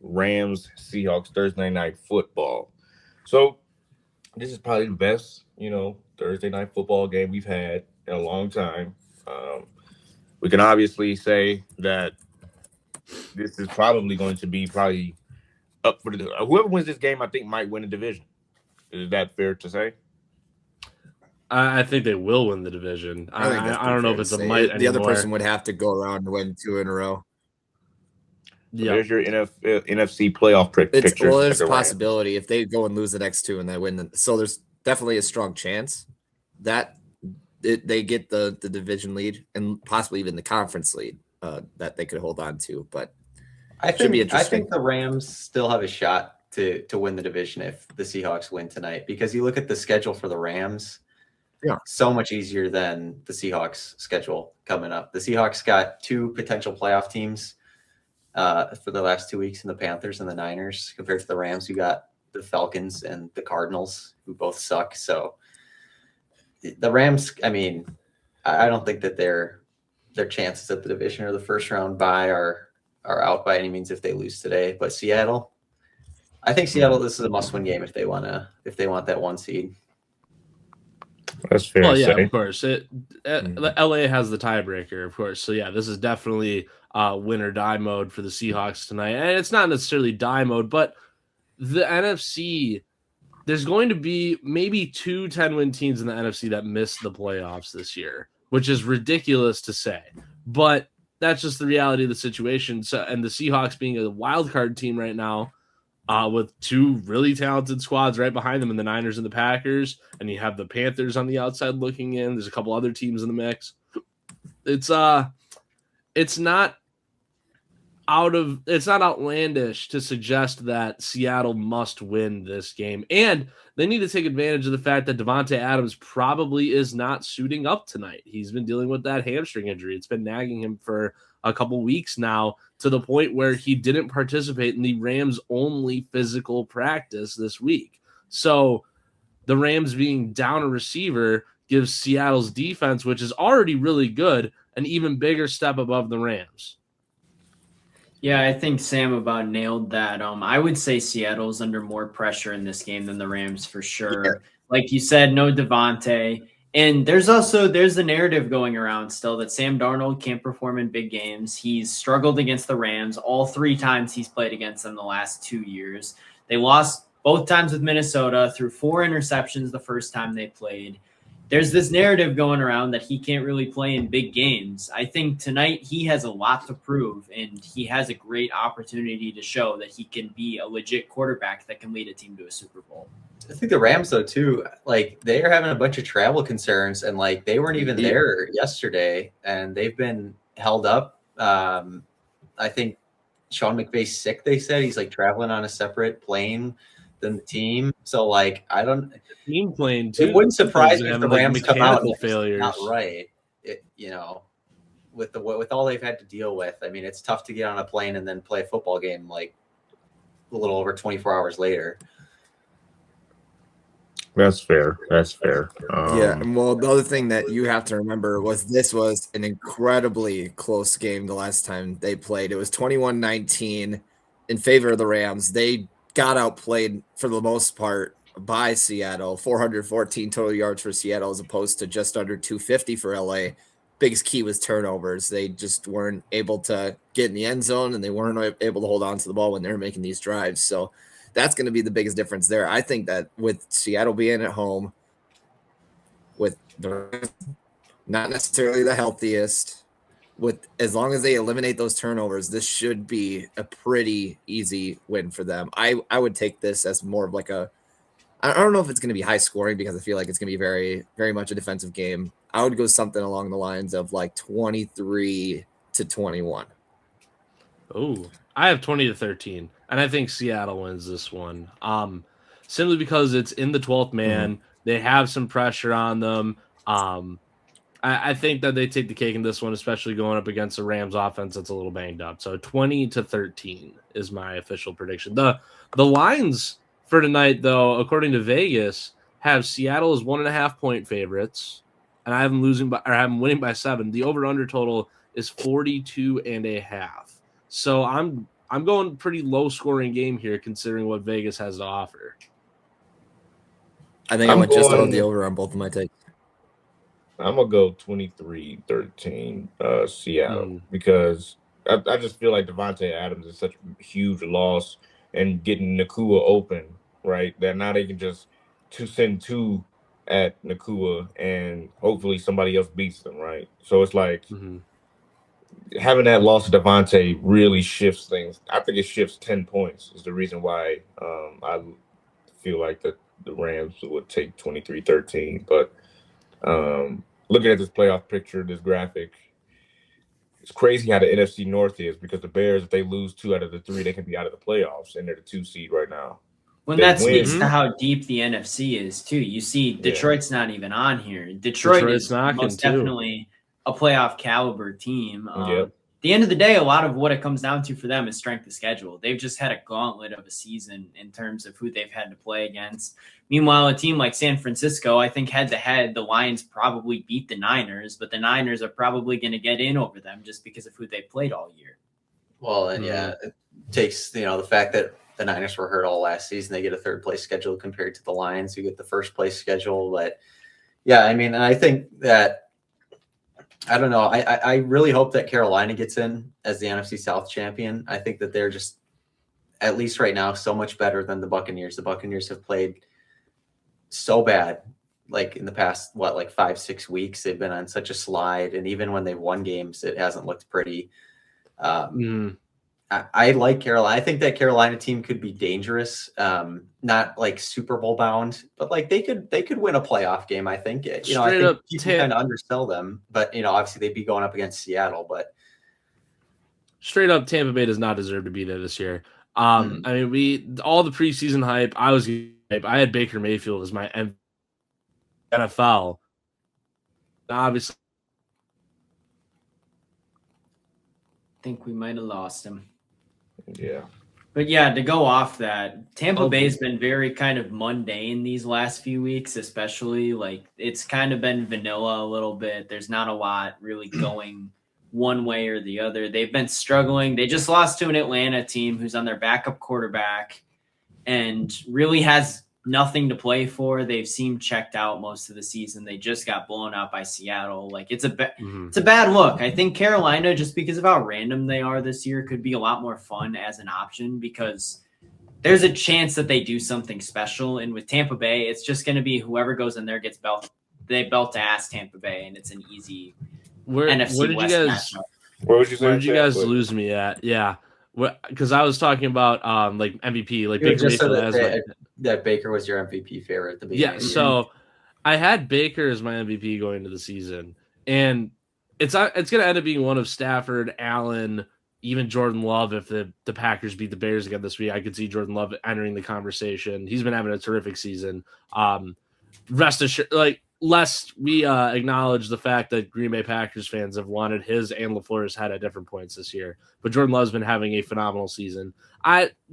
Rams Seahawks Thursday night football. So this is probably the best, Thursday night football game we've had in a long time. Um, we can obviously say that this is probably going to be probably up for the whoever wins this game. I think might win the division. Is that fair to say? I think they will win the division. I think that's I don't know if it's a might anymore. The other person would have to go around and win 2 in a row. So there's your NFC playoff picture. Well, there's a possibility if they go and lose the next 2 and they win. So there's definitely a strong chance that they get the division lead and possibly even the conference lead that they could hold on to. But I think the Rams still have a shot to win the division if the Seahawks win tonight, because you look at the schedule for the Rams. Yeah, so much easier than the Seahawks schedule coming up. The Seahawks got 2 potential playoff teams for the last 2 weeks in the Panthers and the Niners, compared to the Rams, who got the Falcons and the Cardinals, who both suck. So the Rams, I mean, I don't think that their chances at the division or the first round bye are out by any means if they lose today. But Seattle, I think Seattle, this is a must-win game if they want that 1 seed. That's fair. Well, yeah, of course. LA has the tiebreaker, of course. So yeah, this is definitely win or die mode for the Seahawks tonight. And it's not necessarily die mode, but the NFC, there's going to be maybe 2 10-win teams in the NFC that miss the playoffs this year, which is ridiculous to say. But that's just the reality of the situation. So, and the Seahawks being a wild card team right now, with 2 really talented squads right behind them in the Niners and the Packers, and you have the Panthers on the outside looking in. There's a couple other teams in the mix. It's not outlandish to suggest that Seattle must win this game, and they need to take advantage of the fact that Davante Adams probably is not suiting up tonight. He's been dealing with that hamstring injury. It's been nagging him for a couple weeks now, to the point where he didn't participate in the Rams' only physical practice this week. So the Rams being down a receiver gives Seattle's defense, which is already really good, an even bigger step above the Rams. Yeah, I think Sam about nailed that. I would say Seattle's under more pressure in this game than the Rams for sure. Yeah. Like you said, no Davante. And there's the narrative going around still that Sam Darnold can't perform in big games. He's struggled against the Rams all 3 times he's played against them the last 2 years. They lost both times with Minnesota, through 4 interceptions the first time they played. There's this narrative going around that he can't really play in big games. I think tonight he has a lot to prove, and he has a great opportunity to show that he can be a legit quarterback that can lead a team to a Super Bowl. I think the Rams, though, too, like, they are having a bunch of travel concerns, and like they weren't even there yesterday, and they've been held up. I think Sean McVay's sick. They said he's like traveling on a separate plane than the team. So like, I don't team plane too. It wouldn't surprise me if the Rams come out and failures. Not right. With all they've had to deal with. I mean, it's tough to get on a plane and then play a football game like a little over 24 hours later. That's fair. Yeah. Well, the other thing that you have to remember was this was an incredibly close game the last time they played. It was 21-19 in favor of the Rams. They got outplayed for the most part by Seattle. 414 total yards for Seattle as opposed to just under 250 for LA. Biggest key was turnovers. They just weren't able to get in the end zone, and they weren't able to hold on to the ball when they were making these drives. So that's going to be the biggest difference there. I think that with Seattle being at home, with the not necessarily the healthiest, with as long as they eliminate those turnovers, this should be a pretty easy win for them. I would take this as more of like I don't know if it's going to be high scoring, because I feel like it's going to be very, very much a defensive game. I would go something along the lines of like 23-21. Oh, I have 20-13, and I think Seattle wins this one. Simply because it's in the 12th man. Mm-hmm. They have some pressure on them. I think that they take the cake in this one, especially going up against the Rams offense that's a little banged up. So 20-13 is my official prediction. The lines for tonight, though, according to Vegas, have Seattle as 1.5-point favorites, and I have them winning by 7. The over/under total is 42.5. So I'm I'm going pretty low scoring game here considering what Vegas has to offer. I think I went just above the over on both of my takes. I'm going to go 23-13 Seattle because I just feel like Devontae Adams is such a huge loss, and getting Ncaa open, right? That now they can just send two at Ncaa and hopefully somebody else beats them, right? So it's like having that loss to Devontae really shifts things. I think it shifts 10 points is the reason why I feel like the Rams would take 23-13. But looking at this playoff picture, this graphic, it's crazy how the NFC North is because the Bears, if they lose 2 out of the 3, they can be out of the playoffs, and they're the 2 seed right now. Well, that speaks to how deep the NFC is, too. You see, Detroit's not even on here. Detroit is most definitely a playoff caliber team. At the end of the day, a lot of what it comes down to for them is strength of schedule. They've just had a gauntlet of a season in terms of who they've had to play against. Meanwhile, a team like San Francisco, I think head-to-head, the Lions probably beat the Niners, but the Niners are probably going to get in over them just because of who they played all year. Well, and it takes, the fact that the Niners were hurt all last season. They get a third-place schedule compared to the Lions, who get the first-place schedule. But, yeah, I mean, and I think that, I don't know. I really hope that Carolina gets in as the NFC South champion. I think that they're just, at least right now, so much better than the Buccaneers. The Buccaneers have played so bad, like in the past, 5-6 weeks. They've been on such a slide. And even when they've won games, it hasn't looked pretty. I like Carolina. I think that Carolina team could be dangerous. Not like Super Bowl bound, but like they could win a playoff game. I think. I think people kind of undersell them, but obviously they'd be going up against Seattle. But straight up, Tampa Bay does not deserve to be there this year. I mean, all the preseason hype. I had Baker Mayfield as my NFL. Obviously, I think we might have lost him. Yeah. But yeah, to go off that, Tampa Bay's been very kind of mundane these last few weeks, especially. Like, it's kind of been vanilla a little bit. There's not a lot really going one way or the other. They've been struggling. They just lost to an Atlanta team who's on their backup quarterback and really has nothing to play for. They've seemed checked out most of the season. They just got blown out by Seattle. Like, it's a bad look. I think Carolina, just because of how random they are this year, could be a lot more fun as an option because there's a chance that they do something special. And with Tampa Bay, it's just going to be whoever goes in there gets they belt ass Tampa Bay, and it's an easy NFC West matchup. Where did you guys lose me at? Yeah. Because I was talking about like MVP, like Baker Mayfield that Baker was your MVP favorite at the beginning. Yeah, so I had Baker as my MVP going into the season, and it's going to end up being one of Stafford, Allen, even Jordan Love. If the Packers beat the Bears again this week, I could see Jordan Love entering the conversation. He's been having a terrific season. Rest assured, lest we acknowledge the fact that Green Bay Packers fans have wanted his and LaFleur's head at different points this year. But Jordan Love's been having a phenomenal season.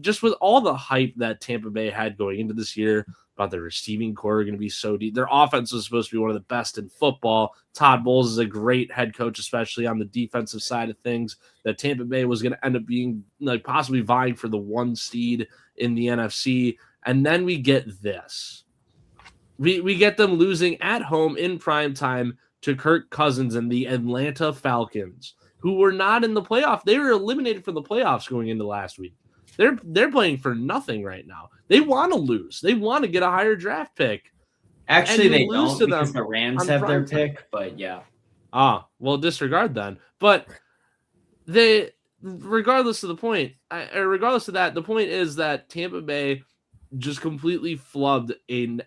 Just with all the hype that Tampa Bay had going into this year about their receiving core going to be so deep. Their offense was supposed to be one of the best in football. Todd Bowles is a great head coach, especially on the defensive side of things, that Tampa Bay was going to end up being possibly vying for the 1 seed in the NFC. And then we get this. We get them losing at home in prime time to Kirk Cousins and the Atlanta Falcons, who were not in the playoff. They were eliminated from the playoffs going into last week. They're playing for nothing right now. They want to lose. They want to get a higher draft pick. Actually, they don't because the Rams have their pick, but yeah. Well, disregard then. But regardless of that, the point is that Tampa Bay just completely flubbed a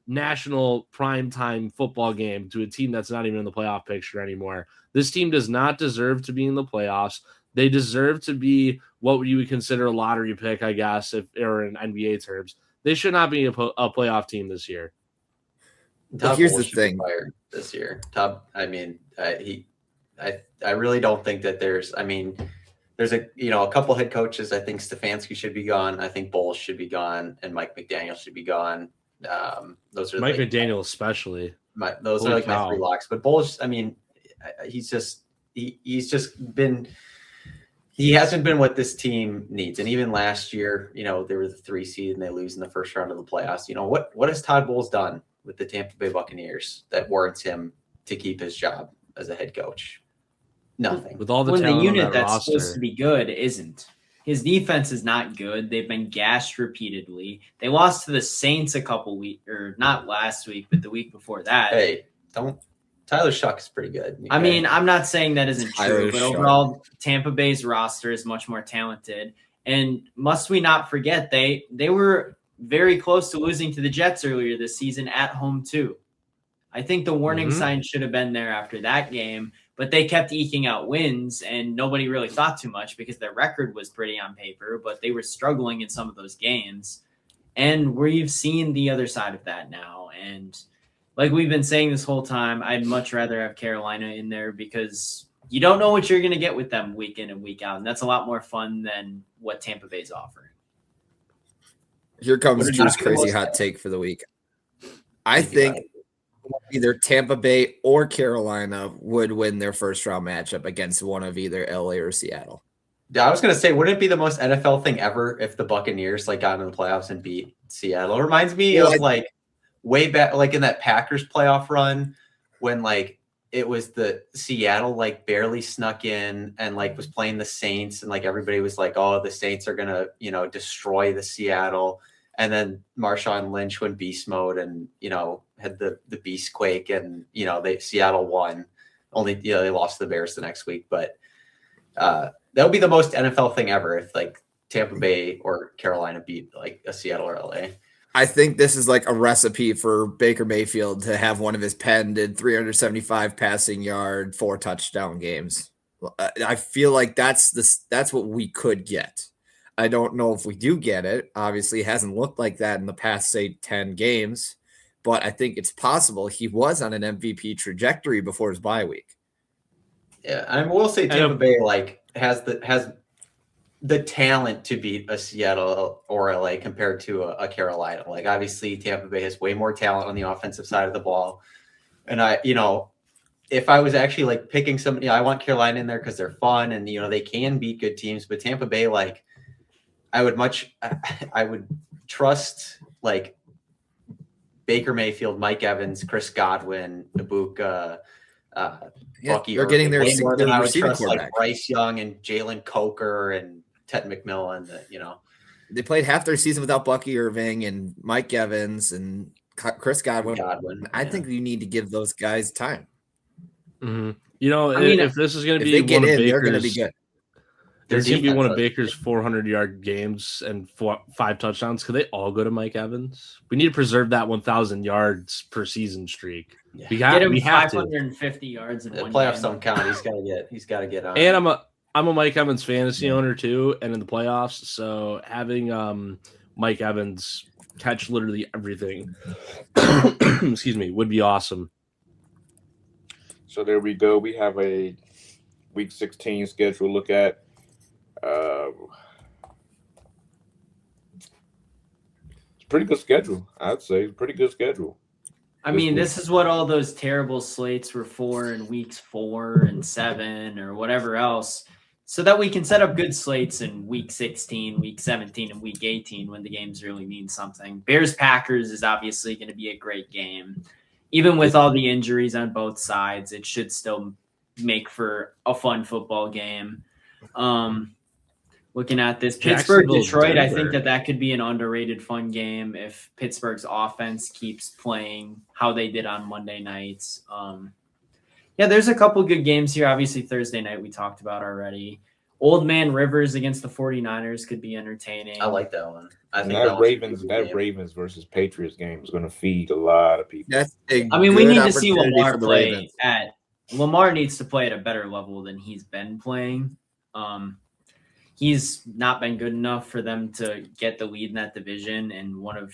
national primetime football game to a team that's not even in the playoff picture anymore. This team does not deserve to be in the playoffs. They deserve to be what you would consider a lottery pick, I guess, or in NBA terms. They should not be a playoff team this year. Here's the thing. This year, I really don't think that there's a couple head coaches. I think Stefanski should be gone. I think Bowles should be gone, and Mike McDaniel should be gone. Those are Mike McDaniel especially. Those are my 3 locks. But Bowles, he's just been. he hasn't been what this team needs. And even last year, they were the 3 seed and they lose in the first round of the playoffs. What has Todd Bowles done with the Tampa Bay Buccaneers that warrants him to keep his job as a head coach? Nothing. With all the when the talent unit on that that's roster. supposed to be good isn't. His defense is not good. They've been gashed repeatedly. They lost to the Saints a couple weeks, or not last week, but the week before that. Hey, Tyler Shuck is pretty good. I mean, I'm not saying that isn't true, but Shuck. overall, Tampa Bay's roster is much more talented. And must we not forget, they were very close to losing to the Jets earlier this season at home too. I think the warning sign should have been there after that game, but they kept eking out wins, and nobody really thought too much because their record was pretty on paper, but they were struggling in some of those games. And we've seen the other side of that now. And like we've been saying this whole time, I'd much rather have Carolina in there because you don't know what you're going to get with them week in and week out. And that's a lot more fun than what Tampa Bay's offering. Here comes Drew's crazy hot take for the week. I think either Tampa Bay or Carolina would win their first round matchup against one of either LA or Seattle. Yeah, I was going to say, wouldn't it be the most NFL thing ever if the Buccaneers got into the playoffs and beat Seattle? It reminds me of way back, in that Packers playoff run when it was the Seattle barely snuck in and was playing the Saints and everybody was oh, the Saints are gonna destroy the Seattle, and then Marshawn Lynch went beast mode and had the beast quake and Seattle won. Only they lost to the Bears the next week, but that would be the most NFL thing ever if Tampa Bay or Carolina beat a Seattle or LA. I think this is a recipe for Baker Mayfield to have one of his penned 375 passing yard, 4 touchdown games. I feel like that's what we could get. I don't know if we do get it. Obviously, it hasn't looked like that in the past, say, 10 games. But I think it's possible. He was on an MVP trajectory before his bye week. Yeah, I will say Tampa Bay has the talent to beat a Seattle or LA compared to a Carolina. Obviously Tampa Bay has way more talent on the offensive side of the ball. And if I was actually picking somebody, I want Carolina in there because they're fun and they can beat good teams. But Tampa Bay, I would trust Baker Mayfield, Mike Evans, Chris Godwin, Ibuka, Bucky. They're getting their more than I would receiving trust quarterback. Bryce Young and Jalen Coker and Ted McMillan. They played half their season without Bucky Irving and Mike Evans and Chris Godwin. I think you need to give those guys time. Mm-hmm. If this is going to be one of Baker's, they're going to be good. There's going to be one of Baker's 400-yard games and 5 touchdowns. Could they all go to Mike Evans? We need to preserve that 1,000 yards per season streak. Yeah. We have 550 yards in one playoffs game. don't count. He's got to get on. And I'm a Mike Evans fantasy owner too, and in the playoffs, so having Mike Evans catch literally everything, excuse me, would be awesome. So there we go. We have a Week 16 schedule to look at. It's a pretty good schedule, I'd say. Pretty good schedule. I mean, this is what all those terrible slates were for in weeks 4 and 7 or whatever else, so that we can set up good slates in week 16, week 17, and week 18 when the games really mean something. Bears-Packers is obviously going to be a great game. Even with all the injuries on both sides, it should still make for a fun football game. Looking at this Pittsburgh-Detroit, I think that could be an underrated fun game if Pittsburgh's offense keeps playing how they did on Monday nights. There's a couple good games here. Obviously, Thursday night we talked about already. Old Man Rivers against the 49ers could be entertaining. I like that one. I think that Ravens versus Patriots game is going to feed a lot of people. We need to see Lamar play Lamar needs to play at a better level than he's been playing. He's not been good enough for them to get the lead in that division and one of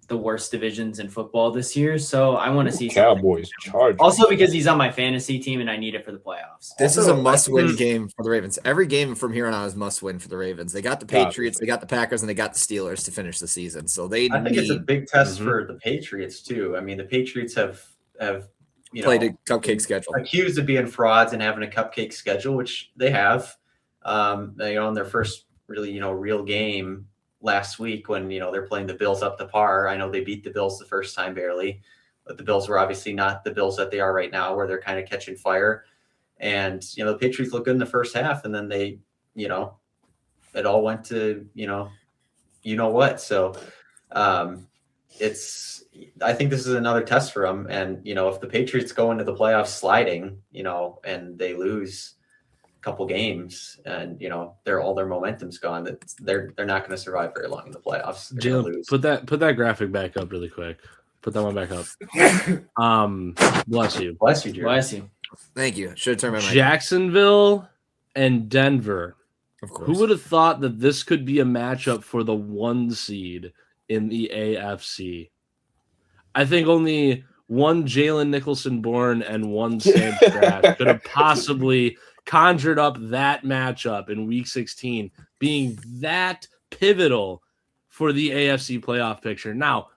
the worst divisions in football this year. So I want to see Cowboys Chargers. Also because he's on my fantasy team and I need it for the playoffs. This is a must-win game for the Ravens. Every game from here on out is must-win for the Ravens. They got the Patriots, they got the Packers, and they got the Steelers to finish the season. So I think it's a big test for the Patriots too. I mean, the Patriots have played a cupcake schedule, accused of being frauds and having a cupcake schedule, which they have. on their first really, real game last week when, they're playing the Bills up to par. I know they beat the Bills the first time barely, but the Bills were obviously not the Bills that they are right now, where they're kind of catching fire. And, the Patriots look good in the first half, and then they, it all went to, what. So I think this is another test for them. And, if the Patriots go into the playoffs sliding, and they lose a couple games and, all their momentum's gone, that they're not going to survive very long in the playoffs. Jalen, put that graphic back up really quick. Put that one back up. Bless you. Bless you, Jared. Bless you. Thank you. Should have turned my mic. Jacksonville and Denver. Of course. Who would have thought that this could be a matchup for the 1 seed in the AFC? I think only one Jalen Nicholson born and one Sam Trash could have possibly conjured up that matchup in Week 16, being that pivotal for the AFC playoff picture. Now,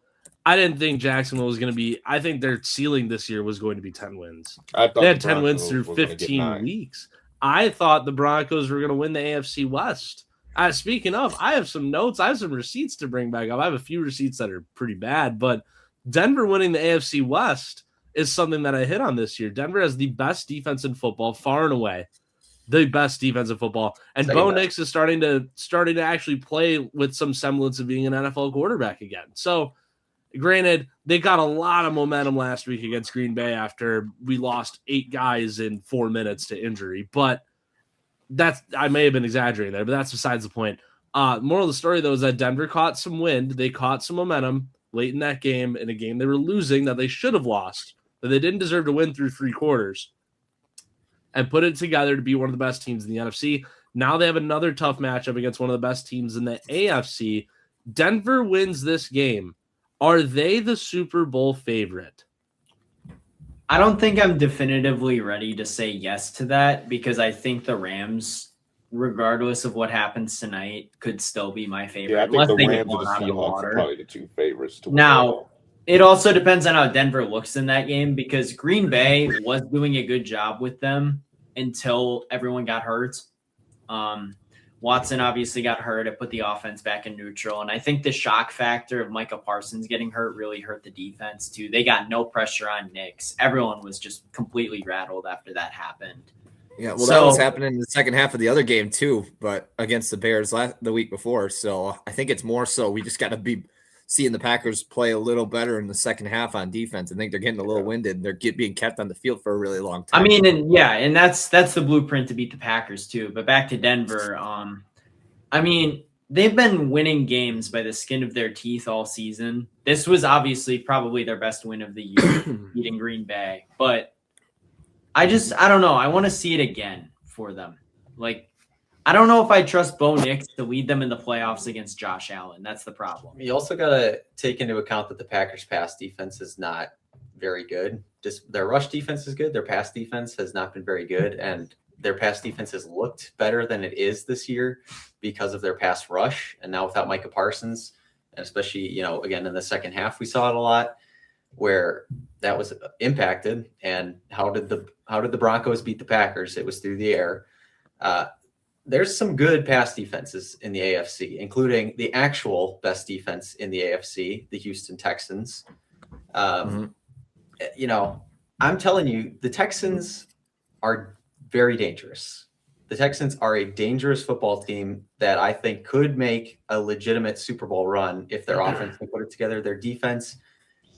I didn't think Jacksonville was going to be – I think their ceiling this year was going to be 10 wins. They had 10 wins through 15 weeks. I thought the Broncos were going to win the AFC West. Speaking of, I have some notes. I have some receipts to bring back up. I have a few receipts that are pretty bad, but Denver winning the AFC West is something that I hit on this year. Denver has the best defense in football, far and away. The best defense in football. And Bo Nix is starting to actually play with some semblance of being an NFL quarterback again. So, granted, they got a lot of momentum last week against Green Bay after we lost 8 guys in 4 minutes to injury. But I may have been exaggerating there, but that's besides the point. Moral of the story, though, is that Denver caught some wind. They caught some momentum late in that game, in a game they were losing that they should have lost, that they didn't deserve to win through 3 quarters, and put it together to be one of the best teams in the NFC. Now they have another tough matchup against one of the best teams in the AFC. Denver wins this game. Are they the Super Bowl favorite? I don't think I'm definitively ready to say yes to that, because I think the Rams, regardless of what happens tonight, could still be my favorite. Yeah, I think the Rams and the Seahawks are probably the 2 favorites. Now, it also depends on how Denver looks in that game, because Green Bay was doing a good job with them until everyone got hurt. Watson obviously got hurt. It put the offense back in neutral. And I think the shock factor of Micah Parsons getting hurt really hurt the defense too. They got no pressure on Nix. Everyone was just completely rattled after that happened. Yeah, well, that was happening in the second half of the other game too, but against the Bears the week before. So I think it's more so we just got to be seeing the Packers play a little better in the second half on defense. I think they're getting a little winded. They're being kept on the field for a really long time. I mean, and that's the blueprint to beat the Packers too. But back to Denver, I mean, they've been winning games by the skin of their teeth all season. This was obviously probably their best win of the year, beating Green Bay. But I don't know. I want to see it again for them. Like, I don't know if I trust Bo Nix to lead them in the playoffs against Josh Allen. That's the problem. You also got to take into account that the Packers' pass defense is not very good. Just their rush defense is good. Their pass defense has not been very good. And their pass defense has looked better than it is this year because of their pass rush. And now without Micah Parsons, and especially, again, in the second half, we saw it a lot where that was impacted. And how did the Broncos beat the Packers? It was through the air. There's some good pass defenses in the AFC, including the actual best defense in the AFC, the Houston Texans. I'm telling you, the Texans are very dangerous. The Texans are a dangerous football team that I think could make a legitimate Super Bowl run if their offense can put it together. Their defense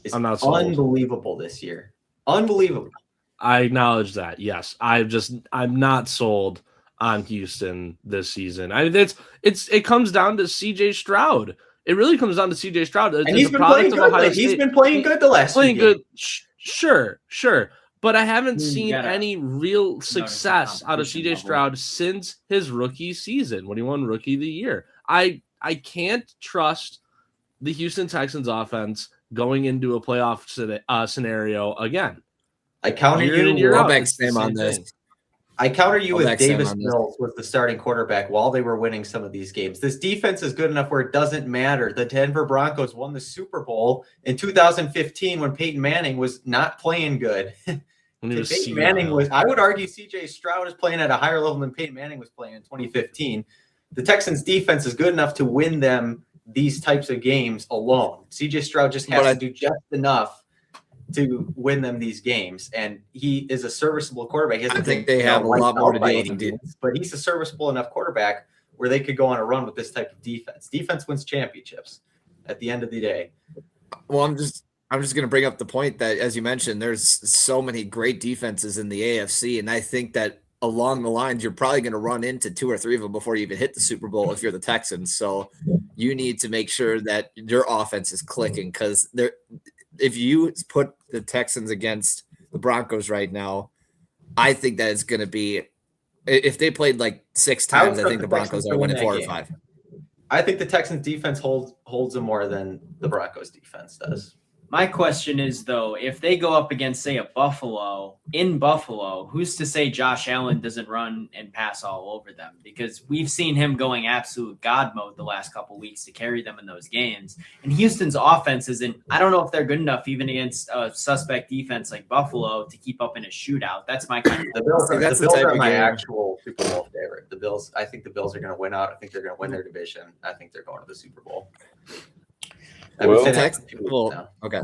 is unbelievable this year. Unbelievable. I acknowledge that. Yes. I'm not sold on Houston this season. I mean, it comes down to CJ Stroud. It really comes down to CJ Stroud. And he's been playing good. He's been playing good the last playing good. Sure. But I haven't seen any real success out of CJ Stroud since his rookie season when he won Rookie of the Year. I can't trust the Houston Texans offense going into a playoff scenario again. I counter you. I'll back Sam on this. I counter you with Davis Mills was the starting quarterback while they were winning some of these games. This defense is good enough where it doesn't matter. The Denver Broncos won the Super Bowl in 2015 when Peyton Manning was not playing good. When he was Peyton Manning CIL. I would argue CJ Stroud is playing at a higher level than Peyton Manning was playing in 2015. The Texans defense is good enough to win them these types of games alone. CJ Stroud just has to do just enough to win them these games, and he is a serviceable quarterback. I think they have a lot more to do with him, but he's a serviceable enough quarterback where they could go on a run with this type of defense. Defense wins championships at the end of the day. Well, I'm just going to bring up the point that, as you mentioned, there's so many great defenses in the AFC, and I think that along the lines, you're probably going to run into 2 or 3 of them before you even hit the Super Bowl if you're the Texans. So you need to make sure that your offense is clicking, because if you put the Texans against the Broncos right now, I think that it's going to be, if they played like 6 times, I think the Broncos are winning 4 or 5. I think the Texans defense holds them more than the Broncos defense does. My question is, though, if they go up against, say, a Buffalo, in Buffalo, who's to say Josh Allen doesn't run and pass all over them? Because we've seen him going absolute God mode the last couple of weeks to carry them in those games. And Houston's offense isn't – I don't know if they're good enough even against a suspect defense like Buffalo to keep up in a shootout. That's my kind of – The Bills are my actual Super Bowl favorite. The Bills – I think the Bills are going to win out. I think they're going to win their division. I think they're going to the Super Bowl. Okay.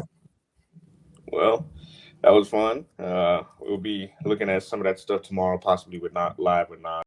Well, that was fun. We'll be looking at some of that stuff tomorrow, possibly with live with Nas.